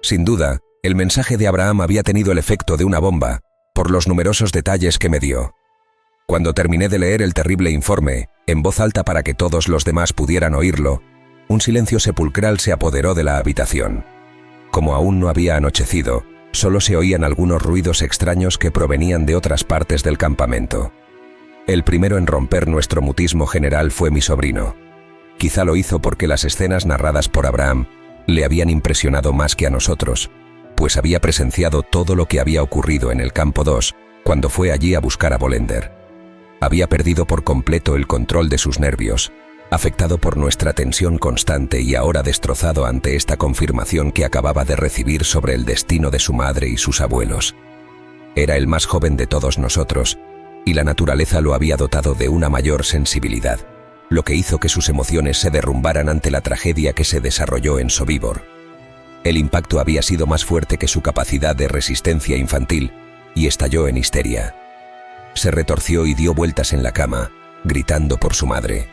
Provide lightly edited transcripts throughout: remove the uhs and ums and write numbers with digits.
Sin duda, el mensaje de Abraham había tenido el efecto de una bomba, por los numerosos detalles que me dio. Cuando terminé de leer el terrible informe, en voz alta para que todos los demás pudieran oírlo, un silencio sepulcral se apoderó de la habitación. Como aún no había anochecido, solo se oían algunos ruidos extraños que provenían de otras partes del campamento. El primero en romper nuestro mutismo general fue mi sobrino. Quizá lo hizo porque las escenas narradas por Abraham le habían impresionado más que a nosotros, pues había presenciado todo lo que había ocurrido en el campo 2 cuando fue allí a buscar a Bolender. Había perdido por completo el control de sus nervios, afectado por nuestra tensión constante y ahora destrozado ante esta confirmación que acababa de recibir sobre el destino de su madre y sus abuelos. Era el más joven de todos nosotros, y la naturaleza lo había dotado de una mayor sensibilidad, lo que hizo que sus emociones se derrumbaran ante la tragedia que se desarrolló en Sobibor. El impacto había sido más fuerte que su capacidad de resistencia infantil, y estalló en histeria. Se retorció y dio vueltas en la cama, gritando por su madre.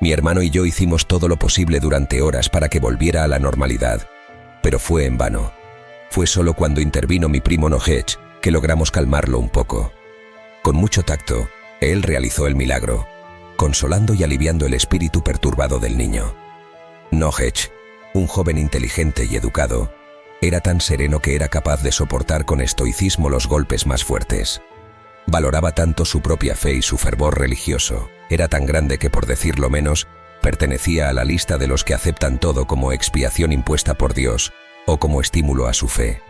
Mi hermano y yo hicimos todo lo posible durante horas para que volviera a la normalidad, pero fue en vano. Fue solo cuando intervino mi primo Nohech que logramos calmarlo un poco. Con mucho tacto, él realizó el milagro, consolando y aliviando el espíritu perturbado del niño. Nohech, un joven inteligente y educado, era tan sereno que era capaz de soportar con estoicismo los golpes más fuertes. Valoraba tanto su propia fe y su fervor religioso, era tan grande que, por decirlo menos, pertenecía a la lista de los que aceptan todo como expiación impuesta por Dios o como estímulo a su fe.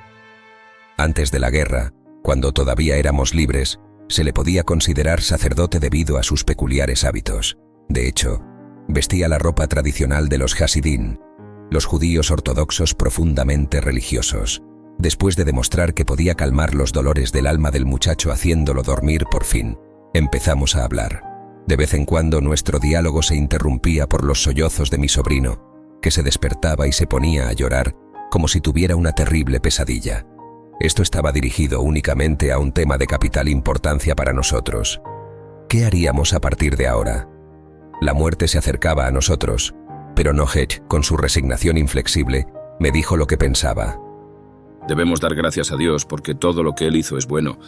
Antes de la guerra, cuando todavía éramos libres, se le podía considerar sacerdote debido a sus peculiares hábitos. De hecho, vestía la ropa tradicional de los Hasidín, los judíos ortodoxos profundamente religiosos. Después de demostrar que podía calmar los dolores del alma del muchacho haciéndolo dormir por fin, empezamos a hablar. De vez en cuando nuestro diálogo se interrumpía por los sollozos de mi sobrino, que se despertaba y se ponía a llorar como si tuviera una terrible pesadilla. Esto estaba dirigido únicamente a un tema de capital importancia para nosotros. ¿Qué haríamos a partir de ahora? La muerte se acercaba a nosotros, pero Nohech, con su resignación inflexible, me dijo lo que pensaba. Debemos dar gracias a Dios porque todo lo que Él hizo es bueno.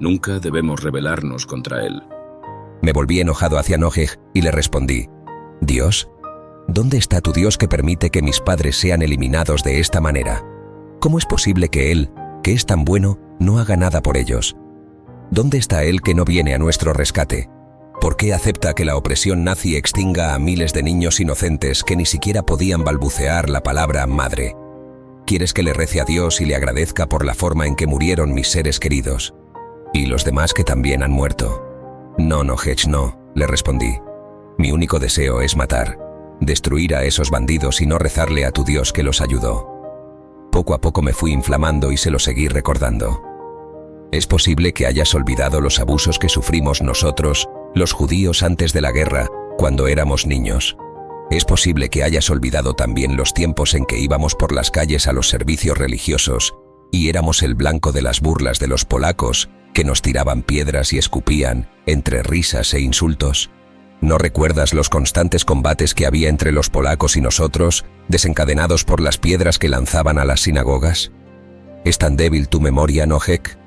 Nunca debemos rebelarnos contra Él. Me volví enojado hacia Nohech y le respondí, ¿Dios? ¿Dónde está tu Dios que permite que mis padres sean eliminados de esta manera? ¿Cómo es posible que Él, que es tan bueno, no haga nada por ellos? ¿Dónde está Él que no viene a nuestro rescate? ¿Por qué acepta que la opresión nazi extinga a miles de niños inocentes que ni siquiera podían balbucear la palabra madre? ¿Quieres que le rece a Dios y le agradezca por la forma en que murieron mis seres queridos? ¿Y los demás que también han muerto? No, Nohech, no, le respondí. Mi único deseo es matar, destruir a esos bandidos y no rezarle a tu Dios que los ayudó. Poco a poco me fui inflamando y se lo seguí recordando. ¿Es posible que hayas olvidado los abusos que sufrimos nosotros, los judíos, antes de la guerra, cuando éramos niños? ¿Es posible que hayas olvidado también los tiempos en que íbamos por las calles a los servicios religiosos y éramos el blanco de las burlas de los polacos que nos tiraban piedras y escupían entre risas e insultos? ¿No recuerdas los constantes combates que había entre los polacos y nosotros, desencadenados por las piedras que lanzaban a las sinagogas? ¿Es tan débil tu memoria, Nohech?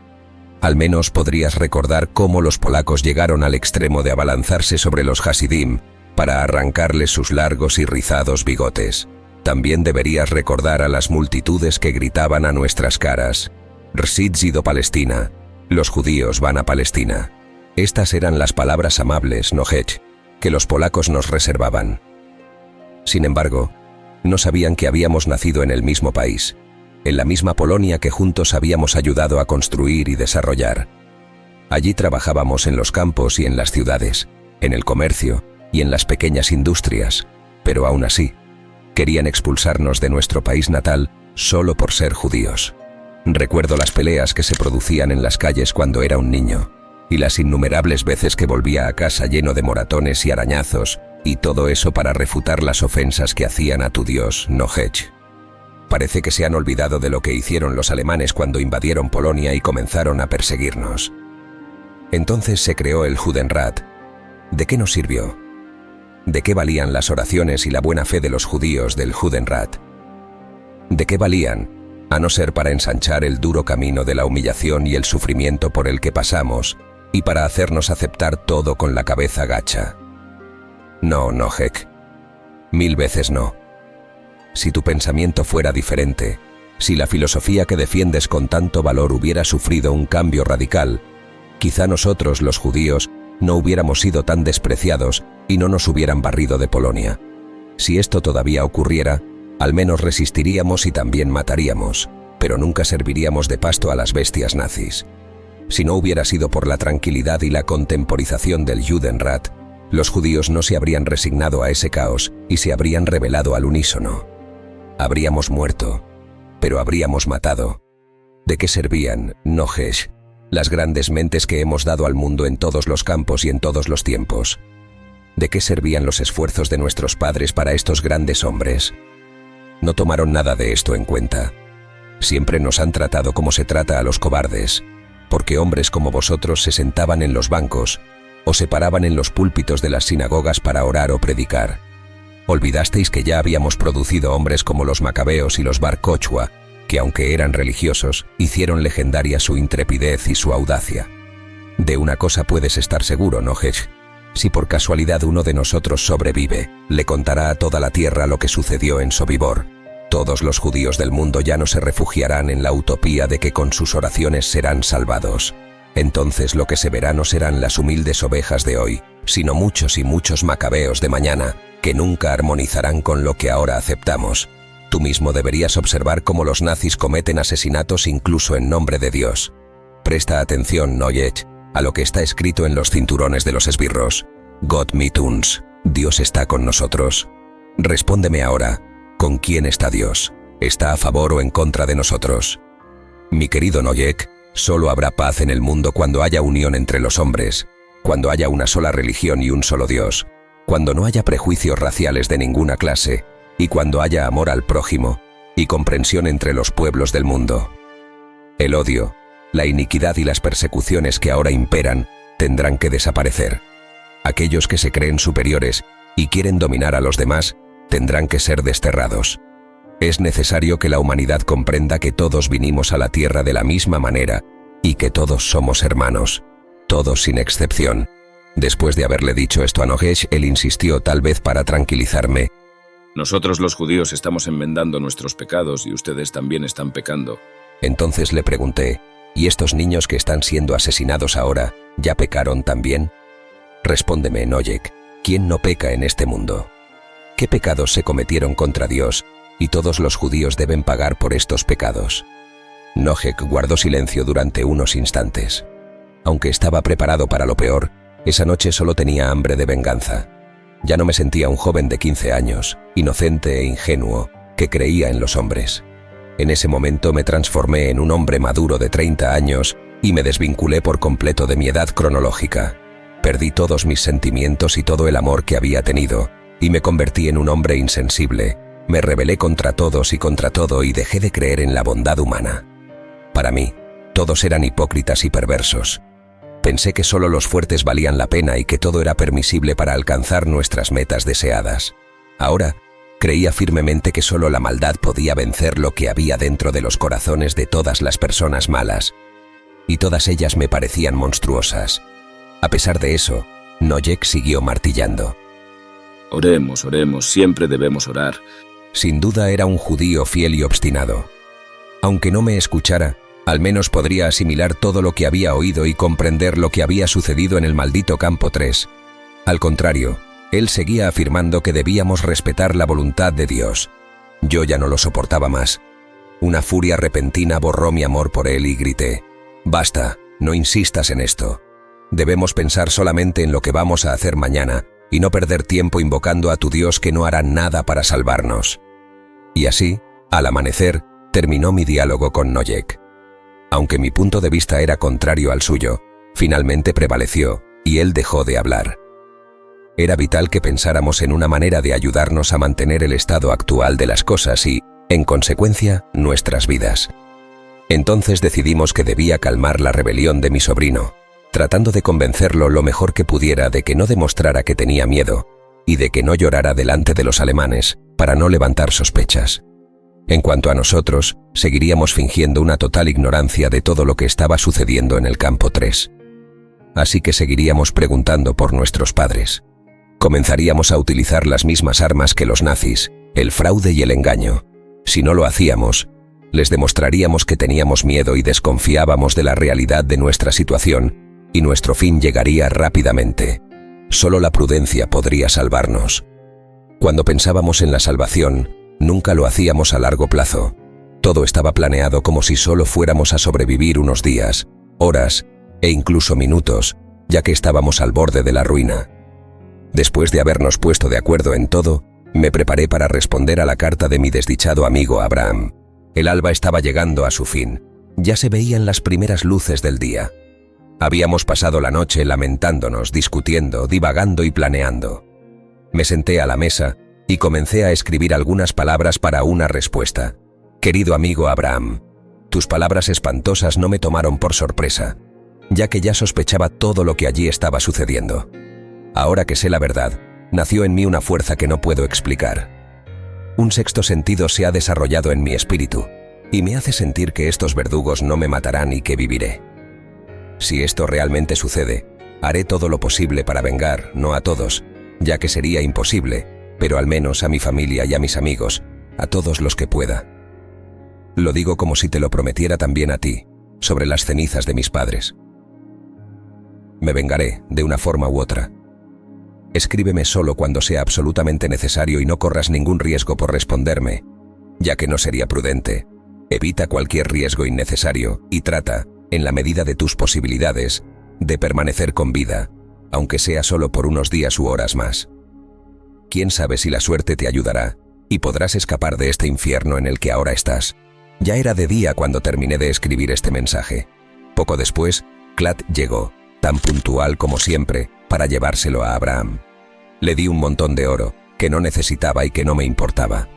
Al menos podrías recordar cómo los polacos llegaron al extremo de abalanzarse sobre los Hasidim para arrancarles sus largos y rizados bigotes. También deberías recordar a las multitudes que gritaban a nuestras caras, «Rsidzido Palestina», los judíos van a Palestina. Estas eran las palabras amables, Nohech, que los polacos nos reservaban. Sin embargo, no sabían que habíamos nacido en el mismo país, en la misma Polonia que juntos habíamos ayudado a construir y desarrollar. Allí trabajábamos en los campos y en las ciudades, en el comercio y en las pequeñas industrias, pero aún así, querían expulsarnos de nuestro país natal solo por ser judíos. Recuerdo las peleas que se producían en las calles cuando era un niño, y las innumerables veces que volvía a casa lleno de moratones y arañazos, y todo eso para refutar las ofensas que hacían a tu Dios, Nohech. Parece que se han olvidado de lo que hicieron los alemanes cuando invadieron Polonia y comenzaron a perseguirnos. Entonces se creó el Judenrat. ¿De qué nos sirvió? ¿De qué valían las oraciones y la buena fe de los judíos del Judenrat? ¿De qué valían a no ser para ensanchar el duro camino de la humillación y el sufrimiento por el que pasamos, y para hacernos aceptar todo con la cabeza gacha. No, Nojek. 1000 veces no. Si tu pensamiento fuera diferente, si la filosofía que defiendes con tanto valor hubiera sufrido un cambio radical, quizá nosotros, los judíos, no hubiéramos sido tan despreciados y no nos hubieran barrido de Polonia. Si esto todavía ocurriera, al menos resistiríamos y también mataríamos, pero nunca serviríamos de pasto a las bestias nazis. Si no hubiera sido por la tranquilidad y la contemporización del Judenrat, los judíos no se habrían resignado a ese caos y se habrían rebelado al unísono. Habríamos muerto, pero habríamos matado. ¿De qué servían, Nojesh, las grandes mentes que hemos dado al mundo en todos los campos y en todos los tiempos? ¿De qué servían los esfuerzos de nuestros padres para estos grandes hombres? No tomaron nada de esto en cuenta. Siempre nos han tratado como se trata a los cobardes, porque hombres como vosotros se sentaban en los bancos o se paraban en los púlpitos de las sinagogas para orar o predicar. Olvidasteis que ya habíamos producido hombres como los macabeos y los Bar Kochwa, que aunque eran religiosos, hicieron legendaria su intrepidez y su audacia. De una cosa puedes estar seguro, Nojesh. Si por casualidad uno de nosotros sobrevive, le contará a toda la tierra lo que sucedió en Sobibor. Todos los judíos del mundo ya no se refugiarán en la utopía de que con sus oraciones serán salvados. Entonces lo que se verá no serán las humildes ovejas de hoy, sino muchos y muchos macabeos de mañana, que nunca armonizarán con lo que ahora aceptamos. Tú mismo deberías observar cómo los nazis cometen asesinatos incluso en nombre de Dios. Presta atención, Noyech, a lo que está escrito en los cinturones de los esbirros. Gott mit uns, Dios está con nosotros. Respóndeme ahora, ¿con quién está Dios? ¿Está a favor o en contra de nosotros? Mi querido Noyek, solo habrá paz en el mundo cuando haya unión entre los hombres, cuando haya una sola religión y un solo Dios, cuando no haya prejuicios raciales de ninguna clase, y cuando haya amor al prójimo y comprensión entre los pueblos del mundo. El odio, la iniquidad y las persecuciones que ahora imperan tendrán que desaparecer. Aquellos que se creen superiores y quieren dominar a los demás tendrán que ser desterrados. Es necesario que la humanidad comprenda que todos vinimos a la tierra de la misma manera y que todos somos hermanos, todos sin excepción. Después de haberle dicho esto a Nojesh, él insistió, tal vez para tranquilizarme: nosotros los judíos estamos enmendando nuestros pecados y ustedes también están pecando. Entonces le pregunté: ¿y estos niños que están siendo asesinados ahora, ya pecaron también? Respóndeme, Noyek, ¿quién no peca en este mundo? ¿Qué pecados se cometieron contra Dios y todos los judíos deben pagar por estos pecados? Nojek guardó silencio durante unos instantes. Aunque estaba preparado para lo peor, esa noche solo tenía hambre de venganza. Ya no me sentía un joven de 15 años, inocente e ingenuo, que creía en los hombres. En ese momento me transformé en un hombre maduro de 30 años y me desvinculé por completo de mi edad cronológica. Perdí todos mis sentimientos y todo el amor que había tenido, y me convertí en un hombre insensible. Me rebelé contra todos y contra todo y dejé de creer en la bondad humana. Para mí, todos eran hipócritas y perversos. Pensé que solo los fuertes valían la pena y que todo era permisible para alcanzar nuestras metas deseadas. Ahora, creía firmemente que solo la maldad podía vencer lo que había dentro de los corazones de todas las personas malas. Y todas ellas me parecían monstruosas. A pesar de eso, Noyek siguió martillando. Oremos, oremos, siempre debemos orar. Sin duda era un judío fiel y obstinado. Aunque no me escuchara, al menos podría asimilar todo lo que había oído y comprender lo que había sucedido en el maldito campo 3. Al contrario, él seguía afirmando que debíamos respetar la voluntad de Dios. Yo ya no lo soportaba más. Una furia repentina borró mi amor por él y grité: «Basta, no insistas en esto. Debemos pensar solamente en lo que vamos a hacer mañana y no perder tiempo invocando a tu Dios que no hará nada para salvarnos». Y así, al amanecer, terminó mi diálogo con Noyek. Aunque mi punto de vista era contrario al suyo, finalmente prevaleció y él dejó de hablar. Era vital que pensáramos en una manera de ayudarnos a mantener el estado actual de las cosas y, en consecuencia, nuestras vidas. Entonces decidimos que debía calmar la rebelión de mi sobrino, tratando de convencerlo lo mejor que pudiera de que no demostrara que tenía miedo y de que no llorara delante de los alemanes para no levantar sospechas. En cuanto a nosotros, seguiríamos fingiendo una total ignorancia de todo lo que estaba sucediendo en el campo 3. Así que seguiríamos preguntando por nuestros padres. Comenzaríamos a utilizar las mismas armas que los nazis, el fraude y el engaño. Si no lo hacíamos, les demostraríamos que teníamos miedo y desconfiábamos de la realidad de nuestra situación, y nuestro fin llegaría rápidamente. Solo la prudencia podría salvarnos. Cuando pensábamos en la salvación, nunca lo hacíamos a largo plazo. Todo estaba planeado como si solo fuéramos a sobrevivir unos días, horas e incluso minutos, ya que estábamos al borde de la ruina. Después de habernos puesto de acuerdo en todo, me preparé para responder a la carta de mi desdichado amigo Abraham. El alba estaba llegando a su fin. Ya se veían las primeras luces del día. Habíamos pasado la noche lamentándonos, discutiendo, divagando y planeando. Me senté a la mesa y comencé a escribir algunas palabras para una respuesta. Querido amigo Abraham, tus palabras espantosas no me tomaron por sorpresa, ya que ya sospechaba todo lo que allí estaba sucediendo. Ahora que sé la verdad, nació en mí una fuerza que no puedo explicar. Un sexto sentido se ha desarrollado en mi espíritu y me hace sentir que estos verdugos no me matarán y que viviré. Si esto realmente sucede, haré todo lo posible para vengar, no a todos, ya que sería imposible, pero al menos a mi familia y a mis amigos, a todos los que pueda. Lo digo como si te lo prometiera también a ti, sobre las cenizas de mis padres. Me vengaré, de una forma u otra. Escríbeme solo cuando sea absolutamente necesario y no corras ningún riesgo por responderme, ya que no sería prudente. Evita cualquier riesgo innecesario y trata, en la medida de tus posibilidades, de permanecer con vida, aunque sea solo por unos días u horas más. Quién sabe si la suerte te ayudará y podrás escapar de este infierno en el que ahora estás. Ya era de día cuando terminé de escribir este mensaje. Poco después, Clad llegó, tan puntual como siempre, para llevárselo a Abraham. Le di un montón de oro, que no necesitaba y que no me importaba.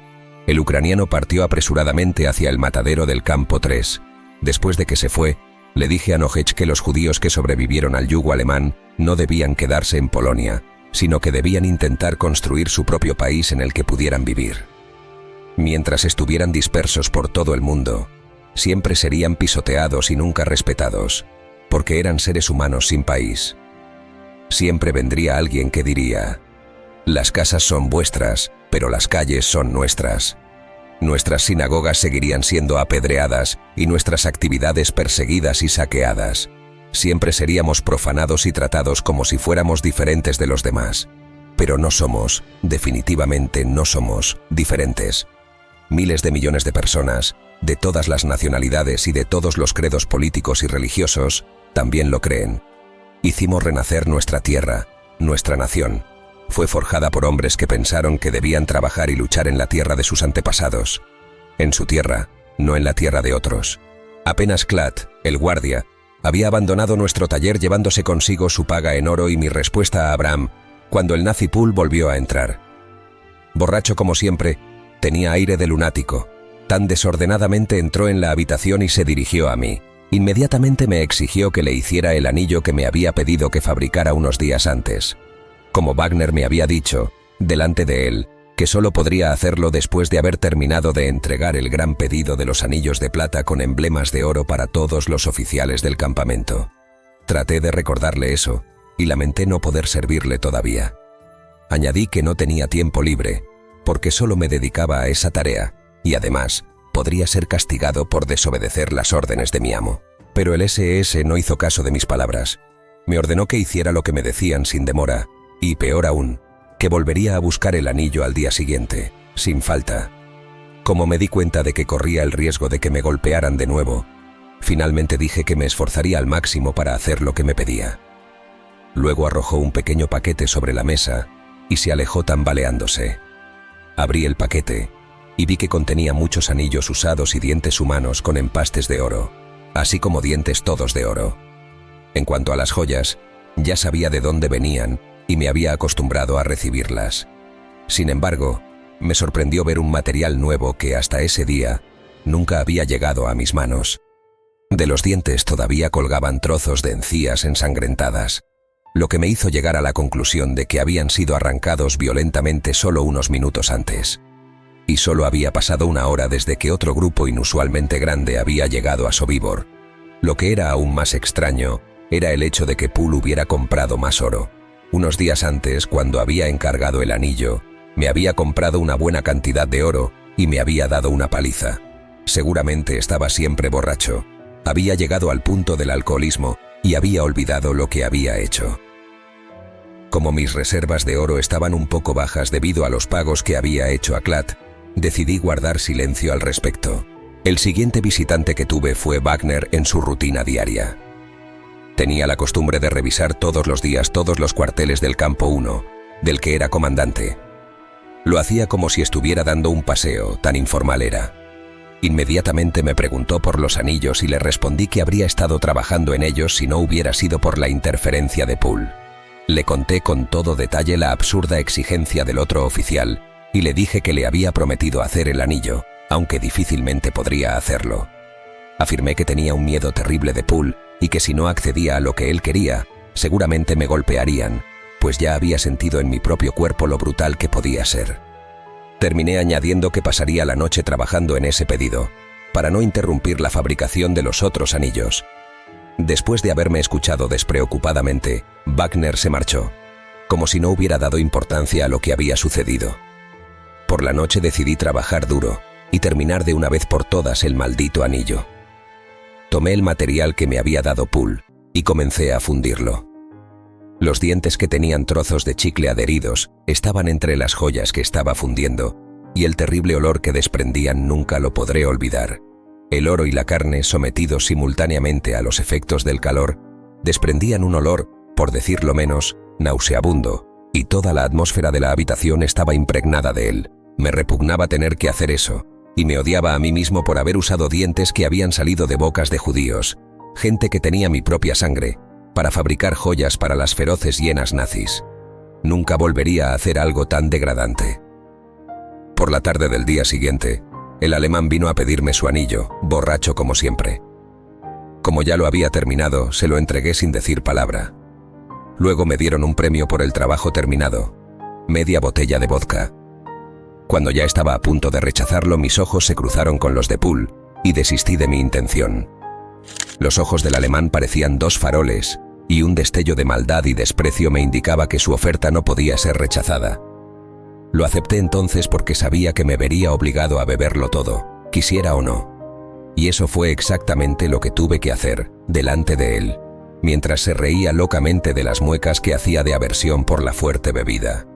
El ucraniano partió apresuradamente hacia el matadero del campo 3. Después de que se fue, le dije a Nohech que los judíos que sobrevivieron al yugo alemán no debían quedarse en Polonia, sino que debían intentar construir su propio país en el que pudieran vivir. Mientras estuvieran dispersos por todo el mundo, siempre serían pisoteados y nunca respetados, porque eran seres humanos sin país. Siempre vendría alguien que diría: las casas son vuestras, pero las calles son nuestras. Nuestras sinagogas seguirían siendo apedreadas y nuestras actividades perseguidas y saqueadas. Siempre seríamos profanados y tratados como si fuéramos diferentes de los demás. Pero no somos, definitivamente no somos, diferentes. Miles de millones de personas, de todas las nacionalidades y de todos los credos políticos y religiosos, también lo creen. Hicimos renacer nuestra tierra, nuestra nación. Fue forjada por hombres que pensaron que debían trabajar y luchar en la tierra de sus antepasados. En su tierra, no en la tierra de otros. Apenas Clad, el guardia, había abandonado nuestro taller llevándose consigo su paga en oro y mi respuesta a Abraham, cuando el nazi Pool volvió a entrar. Borracho como siempre, tenía aire de lunático. Tan desordenadamente entró en la habitación y se dirigió a mí. Inmediatamente me exigió que le hiciera el anillo que me había pedido que fabricara unos días antes. Como Wagner me había dicho, delante de él, que solo podría hacerlo después de haber terminado de entregar el gran pedido de los anillos de plata con emblemas de oro para todos los oficiales del campamento. Traté de recordarle eso, y lamenté no poder servirle todavía. Añadí que no tenía tiempo libre, porque solo me dedicaba a esa tarea, y además, podría ser castigado por desobedecer las órdenes de mi amo. Pero el SS no hizo caso de mis palabras. Me ordenó que hiciera lo que me decían sin demora, y peor aún, que volvería a buscar el anillo al día siguiente, sin falta. Como me di cuenta de que corría el riesgo de que me golpearan de nuevo, finalmente dije que me esforzaría al máximo para hacer lo que me pedía. Luego arrojó un pequeño paquete sobre la mesa y se alejó tambaleándose. Abrí el paquete y vi que contenía muchos anillos usados y dientes humanos con empastes de oro, así como dientes todos de oro. En cuanto a las joyas, ya sabía de dónde venían y me había acostumbrado a recibirlas. Sin embargo, me sorprendió ver un material nuevo que hasta ese día nunca había llegado a mis manos. De los dientes todavía colgaban trozos de encías ensangrentadas, lo que me hizo llegar a la conclusión de que habían sido arrancados violentamente solo unos minutos antes. y solo había pasado una hora desde que otro grupo inusualmente grande había llegado a Sobibor. Lo que era aún más extraño era el hecho de que Poole hubiera comprado más oro. Unos días antes, cuando había encargado el anillo, me había comprado una buena cantidad de oro y me había dado una paliza. Seguramente estaba siempre borracho. Había llegado al punto del alcoholismo y había olvidado lo que había hecho. Como mis reservas de oro estaban un poco bajas debido a los pagos que había hecho a Klatt, decidí guardar silencio al respecto. El siguiente visitante que tuve fue Wagner en su rutina diaria. Tenía la costumbre de revisar todos los días todos los cuarteles del campo 1, del que era comandante. Lo hacía como si estuviera dando un paseo, tan informal era. Inmediatamente me preguntó por los anillos y le respondí que habría estado trabajando en ellos si no hubiera sido por la interferencia de Poole. Le conté con todo detalle la absurda exigencia del otro oficial y le dije que le había prometido hacer el anillo, aunque difícilmente podría hacerlo. Afirmé que tenía un miedo terrible de Poole y que si no accedía a lo que él quería, seguramente me golpearían, pues ya había sentido en mi propio cuerpo lo brutal que podía ser. Terminé añadiendo que pasaría la noche trabajando en ese pedido, para no interrumpir la fabricación de los otros anillos. Después de haberme escuchado despreocupadamente, Wagner se marchó, como si no hubiera dado importancia a lo que había sucedido. Por la noche decidí trabajar duro y terminar de una vez por todas el maldito anillo. Tomé el material que me había dado Poole y comencé a fundirlo. Los dientes, que tenían trozos de chicle adheridos, estaban entre las joyas que estaba fundiendo, y el terrible olor que desprendían nunca lo podré olvidar. El oro y la carne, sometidos simultáneamente a los efectos del calor, desprendían un olor, por decirlo menos, nauseabundo, y toda la atmósfera de la habitación estaba impregnada de él. Me repugnaba tener que hacer eso, y me odiaba a mí mismo por haber usado dientes que habían salido de bocas de judíos, gente que tenía mi propia sangre, para fabricar joyas para las feroces hienas nazis. Nunca volvería a hacer algo tan degradante. Por la tarde del día siguiente, el alemán vino a pedirme su anillo, borracho como siempre. Como ya lo había terminado, se lo entregué sin decir palabra. Luego me dieron un premio por el trabajo terminado, media botella de vodka. Cuando ya estaba a punto de rechazarlo, mis ojos se cruzaron con los de Poole y desistí de mi intención. Los ojos del alemán parecían dos faroles, y un destello de maldad y desprecio me indicaba que su oferta no podía ser rechazada. Lo acepté entonces porque sabía que me vería obligado a beberlo todo, quisiera o no. Y eso fue exactamente lo que tuve que hacer, delante de él, mientras se reía locamente de las muecas que hacía de aversión por la fuerte bebida.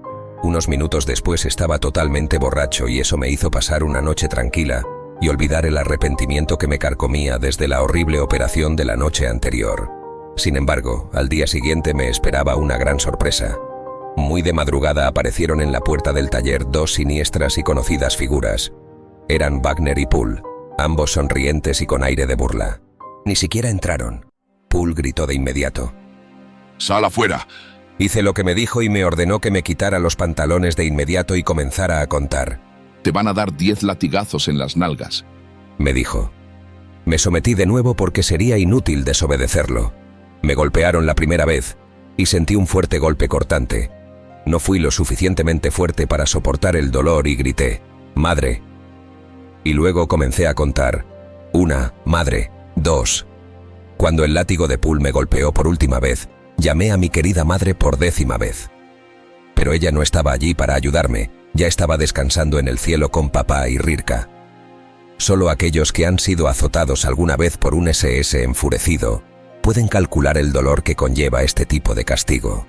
Unos minutos después estaba totalmente borracho y eso me hizo pasar una noche tranquila y olvidar el arrepentimiento que me carcomía desde la horrible operación de la noche anterior. Sin embargo, al día siguiente me esperaba una gran sorpresa. Muy de madrugada aparecieron en la puerta del taller dos siniestras y conocidas figuras. Eran Wagner y Poole, ambos sonrientes y con aire de burla. Ni siquiera entraron. Poole gritó de inmediato: ¡Sal afuera! Hice lo que me dijo y me ordenó que me quitara los pantalones de inmediato y comenzara a contar. Te van a dar 10 latigazos en las nalgas, me dijo. Me sometí de nuevo porque sería inútil desobedecerlo. Me golpearon la primera vez y sentí un fuerte golpe cortante. No fui lo suficientemente fuerte para soportar el dolor y grité: ¡Madre! Y luego comencé a contar: 1, madre, 2. Cuando el látigo de Poole me golpeó por última vez, llamé a mi querida madre por 10ª vez. Pero ella no estaba allí para ayudarme, ya estaba descansando en el cielo con papá y Rirka. Solo aquellos que han sido azotados alguna vez por un SS enfurecido pueden calcular el dolor que conlleva este tipo de castigo.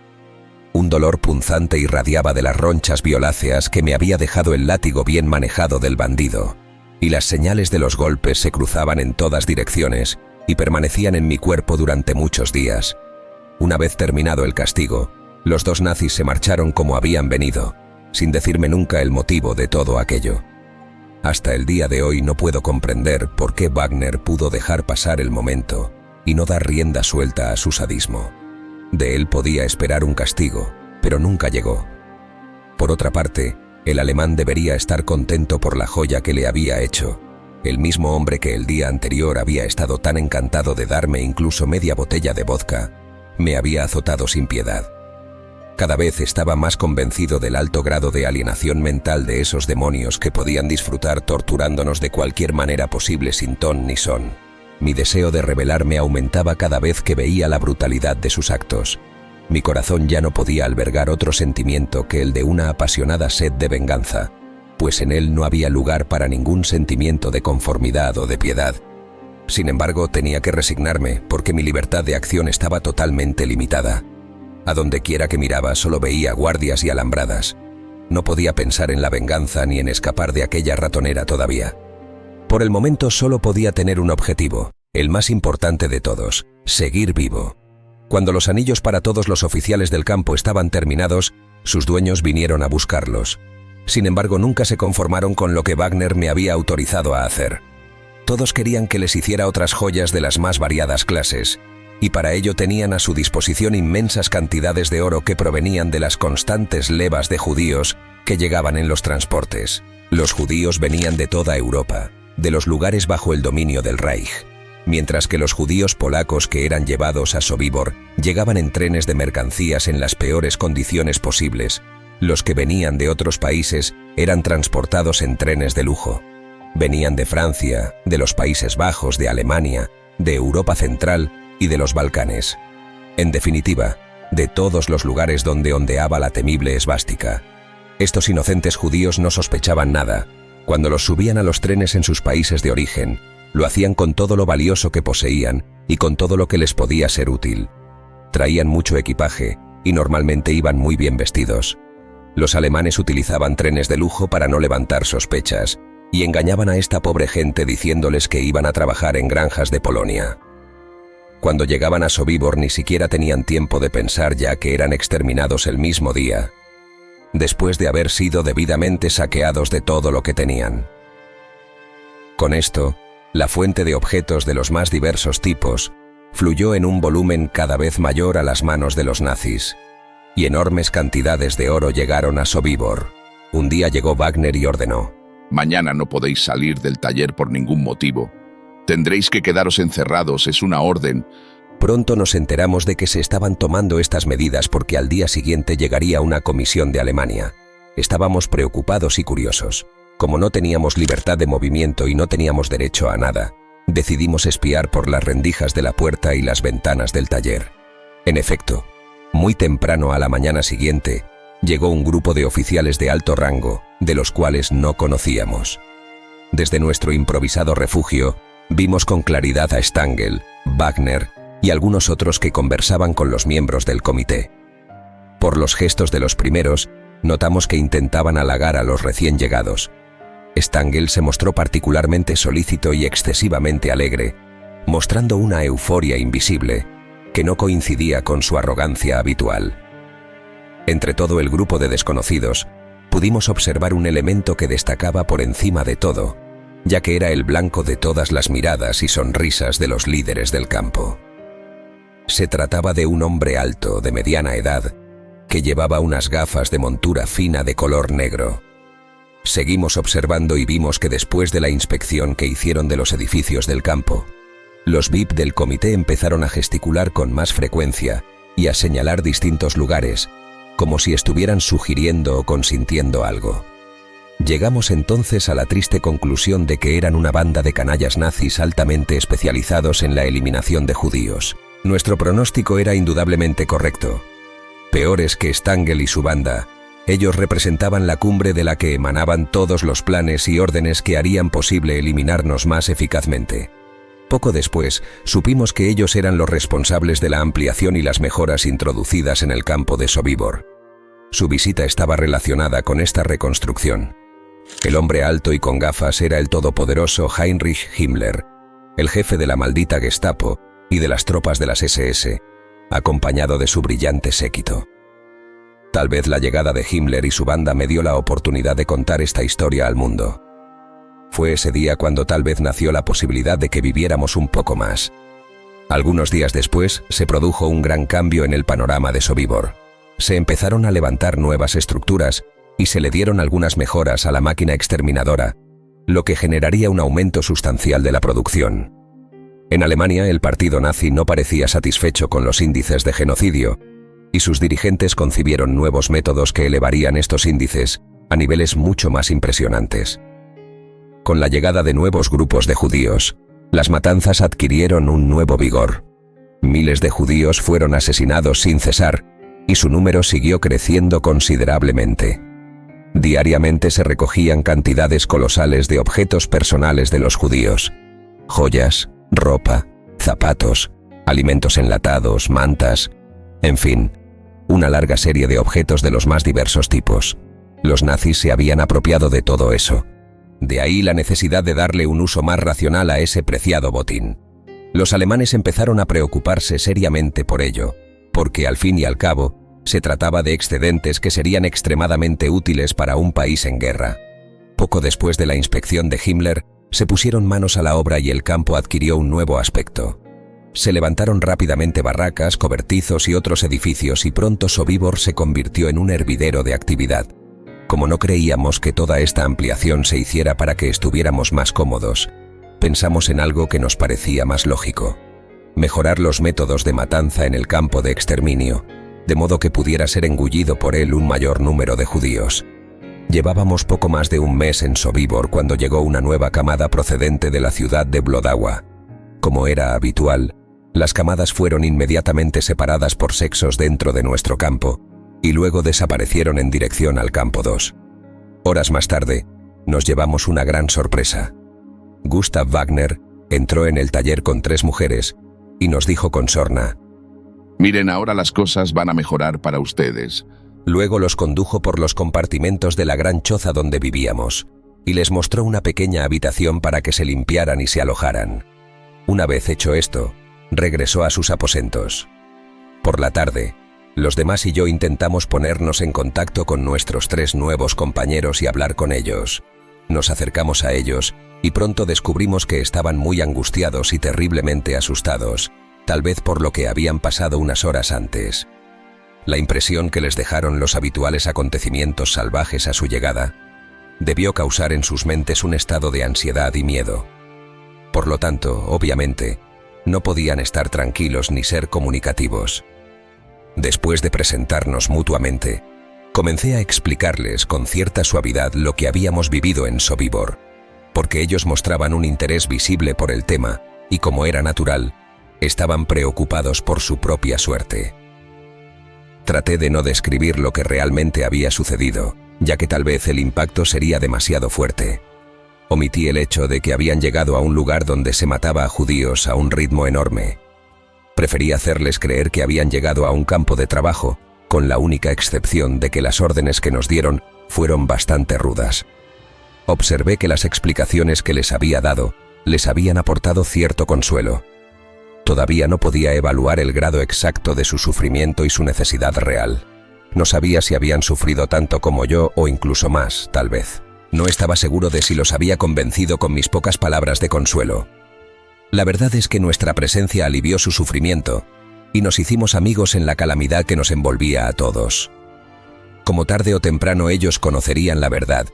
Un dolor punzante irradiaba de las ronchas violáceas que me había dejado el látigo bien manejado del bandido, y las señales de los golpes se cruzaban en todas direcciones y permanecían en mi cuerpo durante muchos días. Una vez terminado el castigo, los dos nazis se marcharon como habían venido, sin decirme nunca el motivo de todo aquello. Hasta el día de hoy no puedo comprender por qué Wagner pudo dejar pasar el momento y no dar rienda suelta a su sadismo. De él podía esperar un castigo, pero nunca llegó. Por otra parte, el alemán debería estar contento por la joya que le había hecho, el mismo hombre que el día anterior había estado tan encantado de darme incluso media botella de vodka, me había azotado sin piedad. Cada vez estaba más convencido del alto grado de alienación mental de esos demonios que podían disfrutar torturándonos de cualquier manera posible sin ton ni son. Mi deseo de rebelarme aumentaba cada vez que veía la brutalidad de sus actos. Mi corazón ya no podía albergar otro sentimiento que el de una apasionada sed de venganza, pues en él no había lugar para ningún sentimiento de conformidad o de piedad. Sin embargo, tenía que resignarme porque mi libertad de acción estaba totalmente limitada. A donde quiera que miraba solo veía guardias y alambradas. No podía pensar en la venganza ni en escapar de aquella ratonera todavía. Por el momento solo podía tener un objetivo, el más importante de todos: seguir vivo. Cuando los anillos para todos los oficiales del campo estaban terminados, sus dueños vinieron a buscarlos. Sin embargo, nunca se conformaron con lo que Wagner me había autorizado a hacer. Todos querían que les hiciera otras joyas de las más variadas clases, y para ello tenían a su disposición inmensas cantidades de oro que provenían de las constantes levas de judíos que llegaban en los transportes. Los judíos venían de toda Europa, de los lugares bajo el dominio del Reich, mientras que los judíos polacos que eran llevados a Sobibor llegaban en trenes de mercancías en las peores condiciones posibles. Los que venían de otros países eran transportados en trenes de lujo. Venían de Francia, de los Países Bajos, de Alemania, de Europa Central y de los Balcanes. En definitiva, de todos los lugares donde ondeaba la temible esvástica. Estos inocentes judíos no sospechaban nada. Cuando los subían a los trenes en sus países de origen, lo hacían con todo lo valioso que poseían y con todo lo que les podía ser útil. Traían mucho equipaje y normalmente iban muy bien vestidos. Los alemanes utilizaban trenes de lujo para no levantar sospechas y engañaban a esta pobre gente diciéndoles que iban a trabajar en granjas de Polonia. Cuando llegaban a Sobibor ni siquiera tenían tiempo de pensar, ya que eran exterminados el mismo día, después de haber sido debidamente saqueados de todo lo que tenían. Con esto, la fuente de objetos de los más diversos tipos fluyó en un volumen cada vez mayor a las manos de los nazis, y enormes cantidades de oro llegaron a Sobibor. Un día llegó Wagner y ordenó: Mañana no podéis salir del taller por ningún motivo. Tendréis que quedaros encerrados, es una orden. Pronto nos enteramos de que se estaban tomando estas medidas porque al día siguiente llegaría una comisión de Alemania. Estábamos preocupados y curiosos. Como no teníamos libertad de movimiento y no teníamos derecho a nada, decidimos espiar por las rendijas de la puerta y las ventanas del taller. En efecto, muy temprano a la mañana siguiente, llegó un grupo de oficiales de alto rango, de los cuales no conocíamos. Desde nuestro improvisado refugio, vimos con claridad a Stangl, Wagner y algunos otros que conversaban con los miembros del comité. Por los gestos de los primeros, notamos que intentaban halagar a los recién llegados. Stangl se mostró particularmente solícito y excesivamente alegre, mostrando una euforia invisible que no coincidía con su arrogancia habitual. Entre todo el grupo de desconocidos, pudimos observar un elemento que destacaba por encima de todo, ya que era el blanco de todas las miradas y sonrisas de los líderes del campo. Se trataba de un hombre alto, de mediana edad, que llevaba unas gafas de montura fina de color negro. Seguimos observando y vimos que después de la inspección que hicieron de los edificios del campo, los VIP del comité empezaron a gesticular con más frecuencia y a señalar distintos lugares, como si estuvieran sugiriendo o consintiendo algo. Llegamos entonces a la triste conclusión de que eran una banda de canallas nazis altamente especializados en la eliminación de judíos. Nuestro pronóstico era indudablemente correcto. Peores que Stangl y su banda, ellos representaban la cumbre de la que emanaban todos los planes y órdenes que harían posible eliminarnos más eficazmente. Poco después, supimos que ellos eran los responsables de la ampliación y las mejoras introducidas en el campo de Sobibor. Su visita estaba relacionada con esta reconstrucción. El hombre alto y con gafas era el todopoderoso Heinrich Himmler, el jefe de la maldita Gestapo y de las tropas de las SS, acompañado de su brillante séquito. Tal vez la llegada de Himmler y su banda me dio la oportunidad de contar esta historia al mundo. Fue ese día cuando tal vez nació la posibilidad de que viviéramos un poco más. Algunos días después se produjo un gran cambio en el panorama de Sobibor. Se empezaron a levantar nuevas estructuras y se le dieron algunas mejoras a la máquina exterminadora, lo que generaría un aumento sustancial de la producción. En Alemania, el partido nazi no parecía satisfecho con los índices de genocidio y sus dirigentes concibieron nuevos métodos que elevarían estos índices a niveles mucho más impresionantes. Con la llegada de nuevos grupos de judíos, las matanzas adquirieron un nuevo vigor. Miles de judíos fueron asesinados sin cesar, y su número siguió creciendo considerablemente. Diariamente se recogían cantidades colosales de objetos personales de los judíos: joyas, ropa, zapatos, alimentos enlatados, mantas, en fin, una larga serie de objetos de los más diversos tipos. Los nazis se habían apropiado de todo eso. De ahí la necesidad de darle un uso más racional a ese preciado botín. Los alemanes empezaron a preocuparse seriamente por ello, porque al fin y al cabo, se trataba de excedentes que serían extremadamente útiles para un país en guerra. Poco después de la inspección de Himmler, se pusieron manos a la obra y el campo adquirió un nuevo aspecto. Se levantaron rápidamente barracas, cobertizos y otros edificios y pronto Sobibor se convirtió en un hervidero de actividad. Como no creíamos que toda esta ampliación se hiciera para que estuviéramos más cómodos, pensamos en algo que nos parecía más lógico: mejorar los métodos de matanza en el campo de exterminio, de modo que pudiera ser engullido por él un mayor número de judíos. Llevábamos poco más de un mes en Sobibor cuando llegó una nueva camada procedente de la ciudad de Wlodawła. Como era habitual, las camadas fueron inmediatamente separadas por sexos dentro de nuestro campo, y luego desaparecieron en dirección al campo 2. Horas más tarde, nos llevamos una gran sorpresa. Gustav Wagner entró en el taller con 3 mujeres y nos dijo con sorna: Miren, ahora las cosas van a mejorar para ustedes. Luego los condujo por los compartimentos de la gran choza donde vivíamos y les mostró una pequeña habitación para que se limpiaran y se alojaran. Una vez hecho esto, regresó a sus aposentos. Por la tarde, los demás y yo intentamos ponernos en contacto con nuestros 3 nuevos compañeros y hablar con ellos. Nos acercamos a ellos y pronto descubrimos que estaban muy angustiados y terriblemente asustados, tal vez por lo que habían pasado unas horas antes. La impresión que les dejaron los habituales acontecimientos salvajes a su llegada debió causar en sus mentes un estado de ansiedad y miedo. Por lo tanto, obviamente, no podían estar tranquilos ni ser comunicativos. Después de presentarnos mutuamente, comencé a explicarles con cierta suavidad lo que habíamos vivido en Sobibor, porque ellos mostraban un interés visible por el tema y, como era natural, estaban preocupados por su propia suerte. Traté de no describir lo que realmente había sucedido, ya que tal vez el impacto sería demasiado fuerte. Omití el hecho de que habían llegado a un lugar donde se mataba a judíos a un ritmo enorme. Preferí hacerles creer que habían llegado a un campo de trabajo, con la única excepción de que las órdenes que nos dieron fueron bastante rudas. Observé que las explicaciones que les había dado les habían aportado cierto consuelo. Todavía no podía evaluar el grado exacto de su sufrimiento y su necesidad real. No sabía si habían sufrido tanto como yo o incluso más, tal vez. No estaba seguro de si los había convencido con mis pocas palabras de consuelo. La verdad es que nuestra presencia alivió su sufrimiento y nos hicimos amigos en la calamidad que nos envolvía a todos. Como tarde o temprano ellos conocerían la verdad,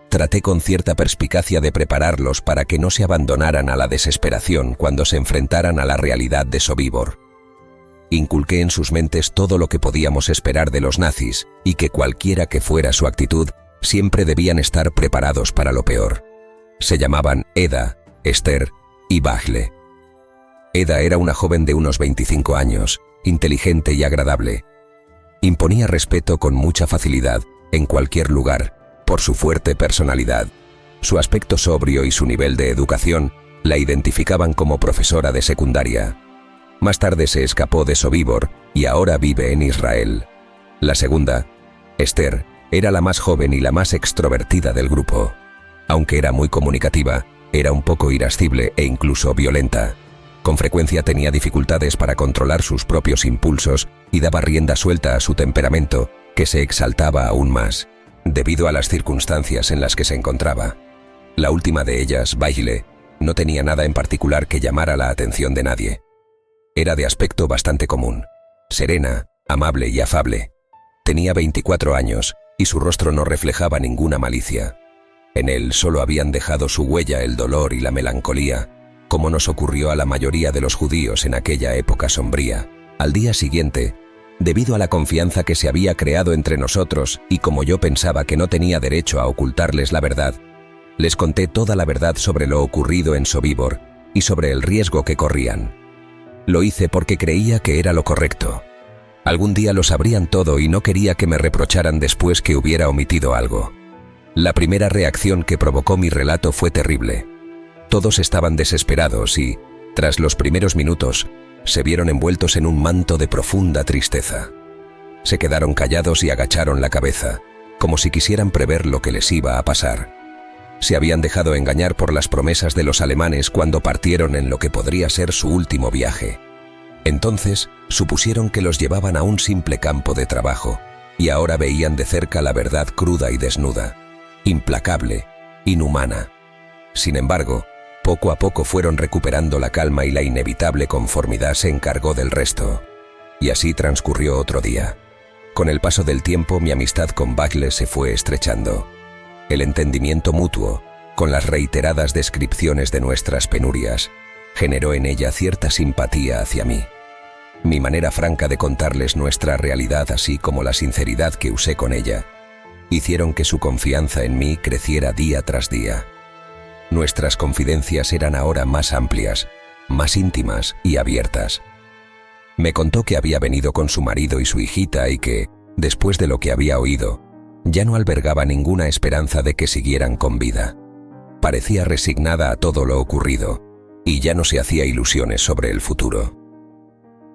traté con cierta perspicacia de prepararlos para que no se abandonaran a la desesperación cuando se enfrentaran a la realidad de Sobibor. Inculqué en sus mentes todo lo que podíamos esperar de los nazis y que cualquiera que fuera su actitud, siempre debían estar preparados para lo peor. Se llamaban Eda, Esther y Bachle. Eda era una joven de unos 25 años, inteligente y agradable. Imponía respeto con mucha facilidad, en cualquier lugar, por su fuerte personalidad. Su aspecto sobrio y su nivel de educación la identificaban como profesora de secundaria. Más tarde se escapó de Sobibor y ahora vive en Israel. La segunda, Esther, era la más joven y la más extrovertida del grupo. Aunque era muy comunicativa, era un poco irascible e incluso violenta. Con frecuencia tenía dificultades para controlar sus propios impulsos y daba rienda suelta a su temperamento, que se exaltaba aún más, debido a las circunstancias en las que se encontraba. La última de ellas, Bachle, no tenía nada en particular que llamara la atención de nadie. Era de aspecto bastante común, serena, amable y afable. Tenía 24 años y su rostro no reflejaba ninguna malicia. En él solo habían dejado su huella el dolor y la melancolía, como nos ocurrió a la mayoría de los judíos en aquella época sombría. Al día siguiente, Debido a la confianza que se había creado entre nosotros y como yo pensaba que no tenía derecho a ocultarles la verdad, les conté toda la verdad sobre lo ocurrido en Sobibor y sobre el riesgo que corrían. Lo hice porque creía que era lo correcto. Algún día lo sabrían todo y no quería que me reprocharan después que hubiera omitido algo. La primera reacción que provocó mi relato fue terrible. Todos estaban desesperados y, tras los primeros minutos, se vieron envueltos en un manto de profunda tristeza. Se quedaron callados y agacharon la cabeza, como si quisieran prever lo que les iba a pasar. Se habían dejado engañar por las promesas de los alemanes cuando partieron en lo que podría ser su último viaje. Entonces, supusieron que los llevaban a un simple campo de trabajo, y ahora veían de cerca la verdad cruda y desnuda, implacable, inhumana. Sin embargo, poco a poco fueron recuperando la calma y la inevitable conformidad se encargó del resto. Y así transcurrió otro día. Con el paso del tiempo, mi amistad con Bagle se fue estrechando. El entendimiento mutuo, con las reiteradas descripciones de nuestras penurias, generó en ella cierta simpatía hacia mí. Mi manera franca de contarles nuestra realidad, así como la sinceridad que usé con ella, hicieron que su confianza en mí creciera día tras día. Nuestras confidencias eran ahora más amplias, más íntimas y abiertas. Me contó que había venido con su marido y su hijita y que, después de lo que había oído, ya no albergaba ninguna esperanza de que siguieran con vida. Parecía resignada a todo lo ocurrido y ya no se hacía ilusiones sobre el futuro.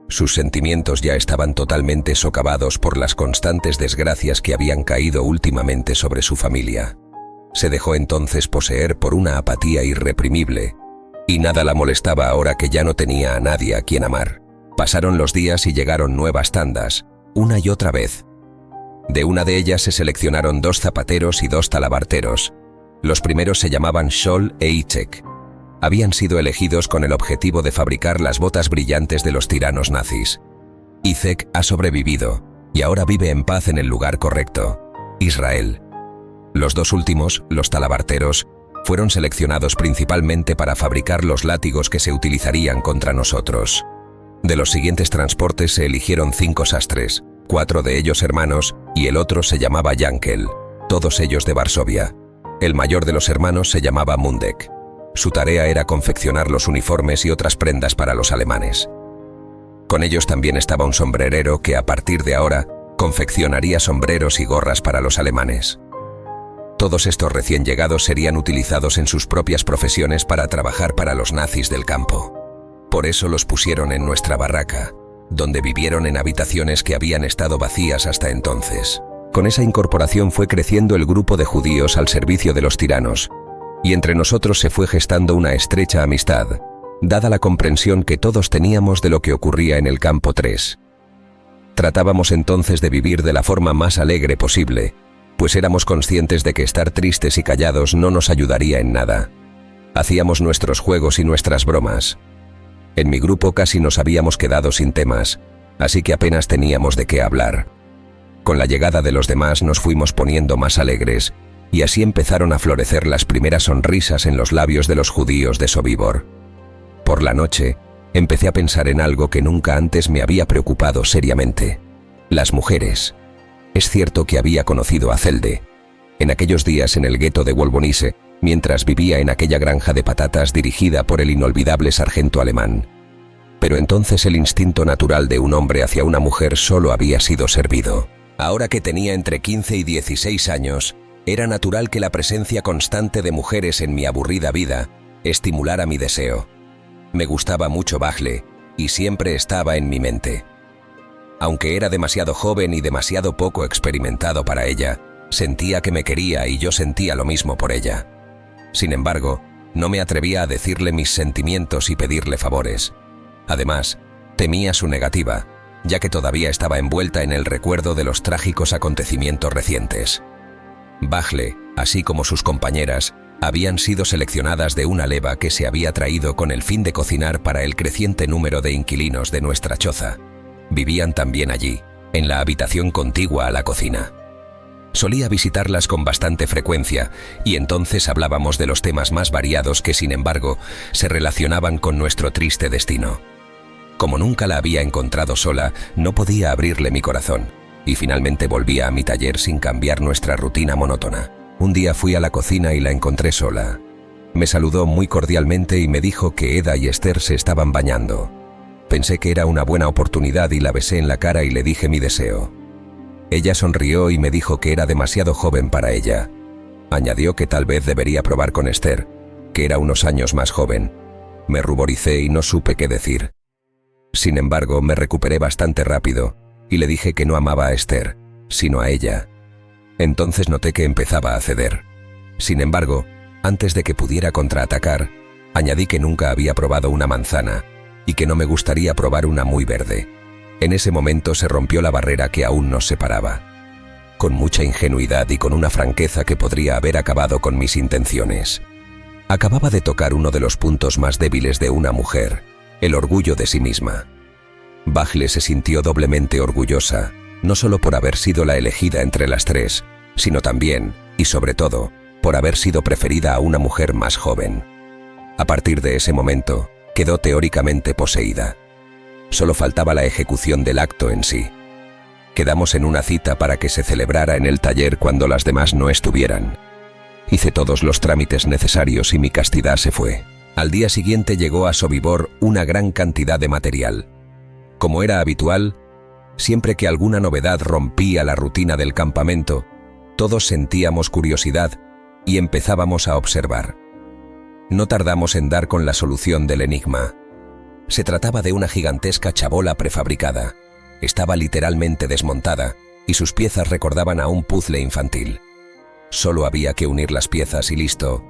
Sus sentimientos ya estaban totalmente socavados por las constantes desgracias que habían caído últimamente sobre su familia. Se dejó entonces poseer por una apatía irreprimible, y nada la molestaba ahora que ya no tenía a nadie a quien amar. Pasaron los días y llegaron nuevas tandas, una y otra vez. De una de ellas se seleccionaron 2 zapateros y 2 talabarteros. Los primeros se llamaban Scholl e Itzek. Habían sido elegidos con el objetivo de fabricar las botas brillantes de los tiranos nazis. Itzek ha sobrevivido, y ahora vive en paz en el lugar correcto, Israel. Los 2 últimos, los talabarteros, fueron seleccionados principalmente para fabricar los látigos que se utilizarían contra nosotros. De los siguientes transportes se eligieron 5 sastres, 4 de ellos hermanos, y el otro se llamaba Yankel, todos ellos de Varsovia. El mayor de los hermanos se llamaba Mundek. Su tarea era confeccionar los uniformes y otras prendas para los alemanes. Con ellos también estaba un sombrerero que a partir de ahora confeccionaría sombreros y gorras para los alemanes. Todos estos recién llegados serían utilizados en sus propias profesiones para trabajar para los nazis del campo. Por eso los pusieron en nuestra barraca, donde vivieron en habitaciones que habían estado vacías hasta entonces. Con esa incorporación fue creciendo el grupo de judíos al servicio de los tiranos, y entre nosotros se fue gestando una estrecha amistad, dada la comprensión que todos teníamos de lo que ocurría en el campo 3. Tratábamos entonces de vivir de la forma más alegre posible, pues éramos conscientes de que estar tristes y callados no nos ayudaría en nada. Hacíamos nuestros juegos y nuestras bromas. En mi grupo casi nos habíamos quedado sin temas, así que apenas teníamos de qué hablar. Con la llegada de los demás nos fuimos poniendo más alegres, y así empezaron a florecer las primeras sonrisas en los labios de los judíos de Sobibor. Por la noche, empecé a pensar en algo que nunca antes me había preocupado seriamente: las mujeres. Es cierto que había conocido a Zelde, en aquellos días en el gueto de Wolbonisse, mientras vivía en aquella granja de patatas dirigida por el inolvidable sargento alemán. Pero entonces el instinto natural de un hombre hacia una mujer solo había sido servido. Ahora que tenía entre 15 y 16 años, era natural que la presencia constante de mujeres en mi aburrida vida estimulara mi deseo. Me gustaba mucho Bagle y siempre estaba en mi mente. Aunque era demasiado joven y demasiado poco experimentado para ella, sentía que me quería y yo sentía lo mismo por ella. Sin embargo, no me atrevía a decirle mis sentimientos y pedirle favores. Además, temía su negativa, ya que todavía estaba envuelta en el recuerdo de los trágicos acontecimientos recientes. Bagle, así como sus compañeras, habían sido seleccionadas de una leva que se había traído con el fin de cocinar para el creciente número de inquilinos de nuestra choza. Vivían también allí, en la habitación contigua a la cocina. Solía visitarlas con bastante frecuencia y entonces hablábamos de los temas más variados que, sin embargo, se relacionaban con nuestro triste destino. Como nunca la había encontrado sola, no podía abrirle mi corazón, y finalmente volvía a mi taller sin cambiar nuestra rutina monótona. Un día fui a la cocina y la encontré sola. Me saludó muy cordialmente y me dijo que Eda y Esther se estaban bañando. Pensé que era una buena oportunidad y la besé en la cara y le dije mi deseo. Ella sonrió y me dijo que era demasiado joven para ella. Añadió que tal vez debería probar con Esther, que era unos años más joven. Me ruboricé y no supe qué decir. Sin embargo, me recuperé bastante rápido y le dije que no amaba a Esther, sino a ella. Entonces noté que empezaba a ceder. Sin embargo, antes de que pudiera contraatacar, añadí que nunca había probado una manzana y que no me gustaría probar una muy verde. En ese momento se rompió la barrera que aún nos separaba. Con mucha ingenuidad y con una franqueza que podría haber acabado con mis intenciones. Acababa de tocar uno de los puntos más débiles de una mujer, el orgullo de sí misma. Bajle se sintió doblemente orgullosa, no solo por haber sido la elegida entre las tres, sino también, y sobre todo, por haber sido preferida a una mujer más joven. A partir de ese momento, quedó teóricamente poseída. Solo faltaba la ejecución del acto en sí. Quedamos en una cita para que se celebrara en el taller cuando las demás no estuvieran. Hice todos los trámites necesarios y mi castidad se fue. Al día siguiente llegó a Sobibor una gran cantidad de material. Como era habitual, siempre que alguna novedad rompía la rutina del campamento, todos sentíamos curiosidad y empezábamos a observar. No tardamos en dar con la solución del enigma. Se trataba de una gigantesca chabola prefabricada. Estaba literalmente desmontada y sus piezas recordaban a un puzzle infantil. Solo había que unir las piezas y listo,